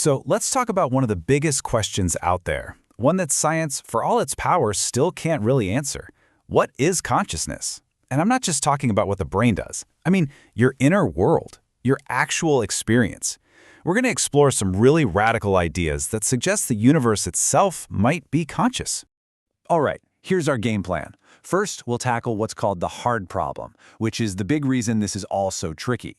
So let's talk about one of the biggest questions out there, one that science, for all its power, still can't really answer. What is consciousness? And I'm not just talking about what the brain does. I mean, your inner world, your actual experience. We're going to explore some really radical ideas that suggest the universe itself might be conscious. All right, here's our game plan. First, we'll tackle what's called the hard problem, which is the big reason this is all so tricky.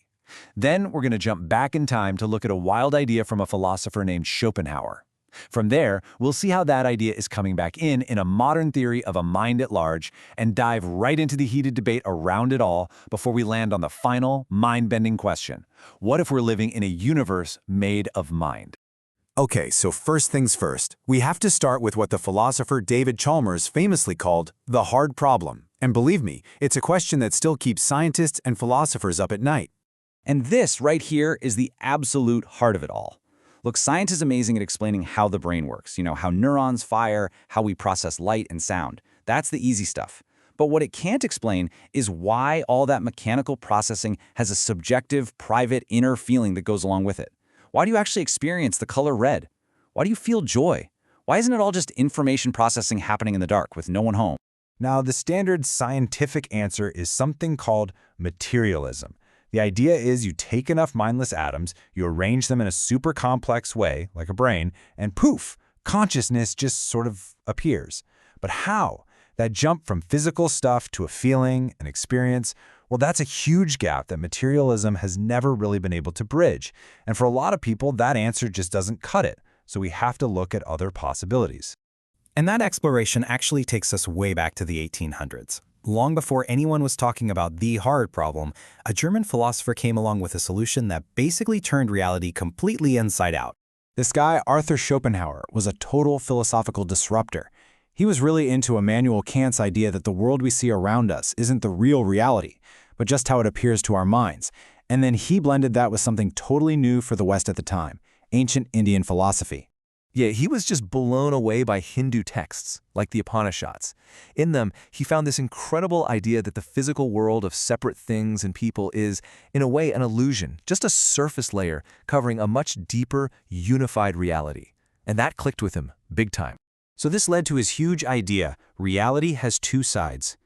Then we're going to jump back in time to look at a wild idea from a philosopher named Schopenhauer. From there, we'll see how that idea is coming back in a modern theory of a mind at large, and dive right into the heated debate around it all before we land on the final, mind-bending question. What if we're living in a universe made of mind? Okay, so first things first, we have to start with what the philosopher David Chalmers famously called the hard problem. And believe me, it's a question that still keeps scientists and philosophers up at night. And this right here is the absolute heart of it all. Look, science is amazing at explaining how the brain works, how neurons fire, how we process light and sound. That's the easy stuff. But what it can't explain is why all that mechanical processing has a subjective, private, inner feeling that goes along with it. Why do you actually experience the color red? Why do you feel joy? Why isn't it all just information processing happening in the dark with no one home? Now, the standard scientific answer is something called materialism. The idea is you take enough mindless atoms, you arrange them in a super complex way, like a brain, and poof, consciousness just sort of appears. But how? That jump from physical stuff to a feeling, an experience, well, that's a huge gap that materialism has never really been able to bridge. And for a lot of people, that answer just doesn't cut it. So we have to look at other possibilities. And that exploration actually takes us way back to the 1800s. Long before anyone was talking about the hard problem, a German philosopher came along with a solution that basically turned reality completely inside out. This guy, Arthur Schopenhauer, was a total philosophical disruptor. He was really into Immanuel Kant's idea that the world we see around us isn't the real reality, but just how it appears to our minds. And then he blended that with something totally new for the West at the time, ancient Indian philosophy. Yeah, he was just blown away by Hindu texts, like the Upanishads. In them, he found this incredible idea that the physical world of separate things and people is, in a way, an illusion, just a surface layer covering a much deeper, unified reality. And that clicked with him, big time. So this led to his huge idea: reality has two sides.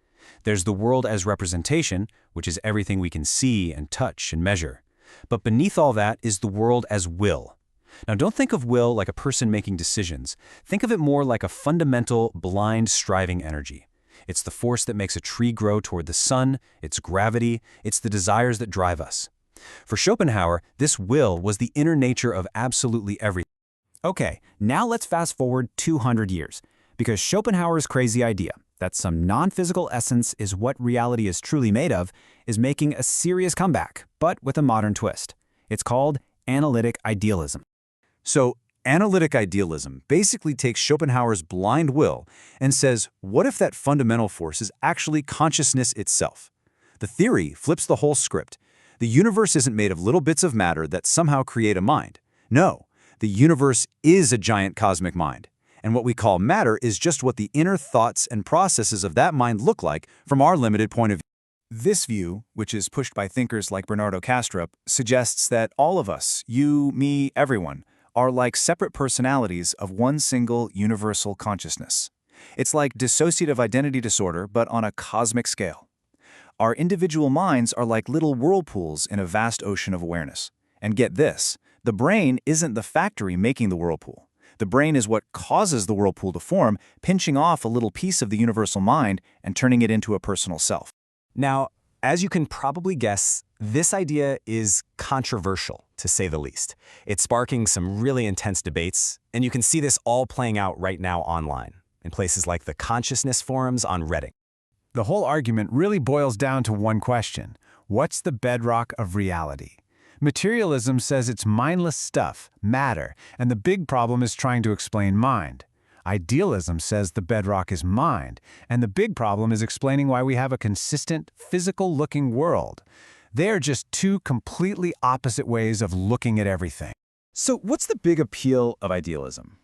There's the world as representation, which is everything we can see and touch and measure. But beneath all that is the world as will. Now, don't think of will like a person making decisions. Think of it more like a fundamental, blind, striving energy. It's the force that makes a tree grow toward the sun, it's gravity, it's the desires that drive us. For Schopenhauer, this will was the inner nature of absolutely everything. Okay, now let's fast forward 200 years, because Schopenhauer's crazy idea that some non-physical essence is what reality is truly made of is making a serious comeback, but with a modern twist. It's called analytic idealism. So, analytic idealism basically takes Schopenhauer's blind will and says, what if that fundamental force is actually consciousness itself? The theory flips the whole script. The universe isn't made of little bits of matter that somehow create a mind. No, the universe is a giant cosmic mind. And what we call matter is just what the inner thoughts and processes of that mind look like from our limited point of view. This view, which is pushed by thinkers like Bernardo Kastrup, suggests that all of us, you, me, everyone, are like separate personalities of one single universal consciousness. It's like dissociative identity disorder, but on a cosmic scale. Our individual minds are like little whirlpools in a vast ocean of awareness. And get this, the brain isn't the factory making the whirlpool. The brain is what causes the whirlpool to form, pinching off a little piece of the universal mind and turning it into a personal self. Now, as you can probably guess, this idea is controversial, to say the least. It's sparking some really intense debates, and you can see this all playing out right now online, in places like the consciousness forums on Reddit. The whole argument really boils down to one question: what's the bedrock of reality? Materialism says it's mindless stuff, matter, and the big problem is trying to explain mind. Idealism says the bedrock is mind, and the big problem is explaining why we have a consistent, physical-looking world. They are just two completely opposite ways of looking at everything. So what's the big appeal of idealism?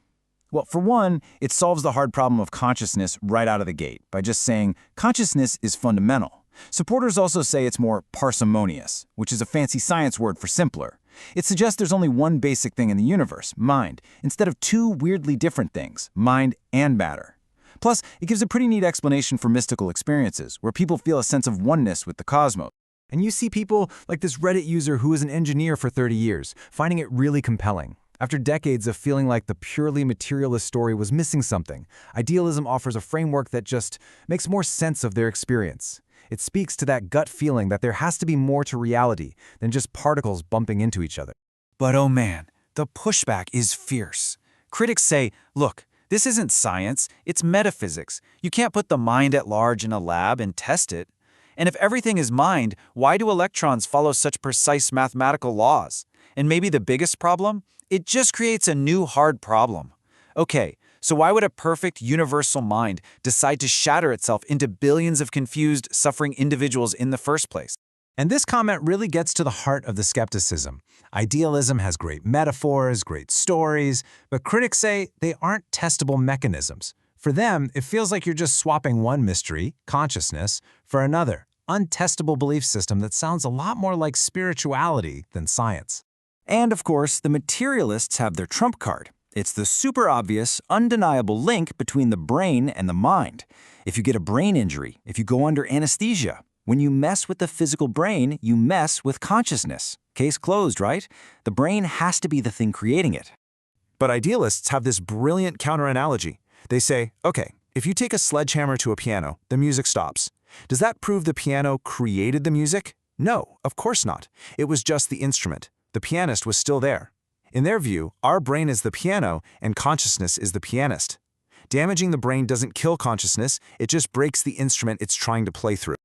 Well, for one, it solves the hard problem of consciousness right out of the gate by just saying consciousness is fundamental. Supporters also say it's more parsimonious, which is a fancy science word for simpler. It suggests there's only one basic thing in the universe, mind, instead of two weirdly different things, mind and matter. Plus, it gives a pretty neat explanation for mystical experiences, where people feel a sense of oneness with the cosmos. And you see people like this Reddit user who was an engineer for 30 years, finding it really compelling. After decades of feeling like the purely materialist story was missing something, idealism offers a framework that just makes more sense of their experience. It speaks to that gut feeling that there has to be more to reality than just particles bumping into each other. But oh man, the pushback is fierce. Critics say, look, this isn't science, it's metaphysics. You can't put the mind at large in a lab and test it. And if everything is mind, why do electrons follow such precise mathematical laws? And maybe the biggest problem? It just creates a new hard problem. Okay, so why would a perfect universal mind decide to shatter itself into billions of confused, suffering individuals in the first place? And this comment really gets to the heart of the skepticism. Idealism has great metaphors, great stories, but critics say they aren't testable mechanisms. For them, it feels like you're just swapping one mystery, consciousness, for another, untestable belief system that sounds a lot more like spirituality than science. And of course, the materialists have their trump card. It's the super obvious, undeniable link between the brain and the mind. If you get a brain injury, if you go under anesthesia, when you mess with the physical brain, you mess with consciousness. Case closed, right? The brain has to be the thing creating it. But idealists have this brilliant counter-analogy. They say, okay, if you take a sledgehammer to a piano, the music stops. Does that prove the piano created the music? No, of course not. It was just the instrument. The pianist was still there. In their view, our brain is the piano and consciousness is the pianist. Damaging the brain doesn't kill consciousness, it just breaks the instrument it's trying to play through.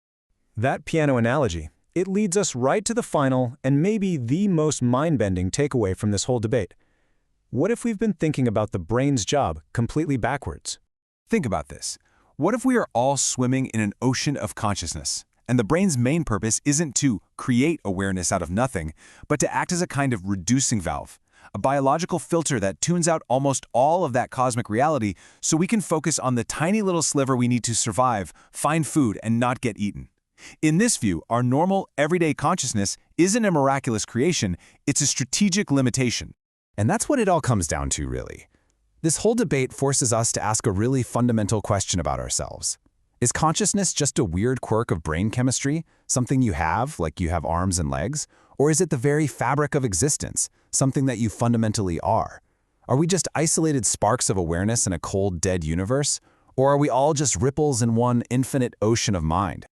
That piano analogy, it leads us right to the final and maybe the most mind-bending takeaway from this whole debate. What if we've been thinking about the brain's job completely backwards? Think about this. What if we are all swimming in an ocean of consciousness, and the brain's main purpose isn't to create awareness out of nothing, but to act as a kind of reducing valve, a biological filter that tunes out almost all of that cosmic reality so we can focus on the tiny little sliver we need to survive, find food, and not get eaten. In this view, our normal, everyday consciousness isn't a miraculous creation, it's a strategic limitation. And that's what it all comes down to, really. This whole debate forces us to ask a really fundamental question about ourselves. Is consciousness just a weird quirk of brain chemistry, something you have, like you have arms and legs? Or is it the very fabric of existence, something that you fundamentally are? Are we just isolated sparks of awareness in a cold, dead universe? Or are we all just ripples in one infinite ocean of mind?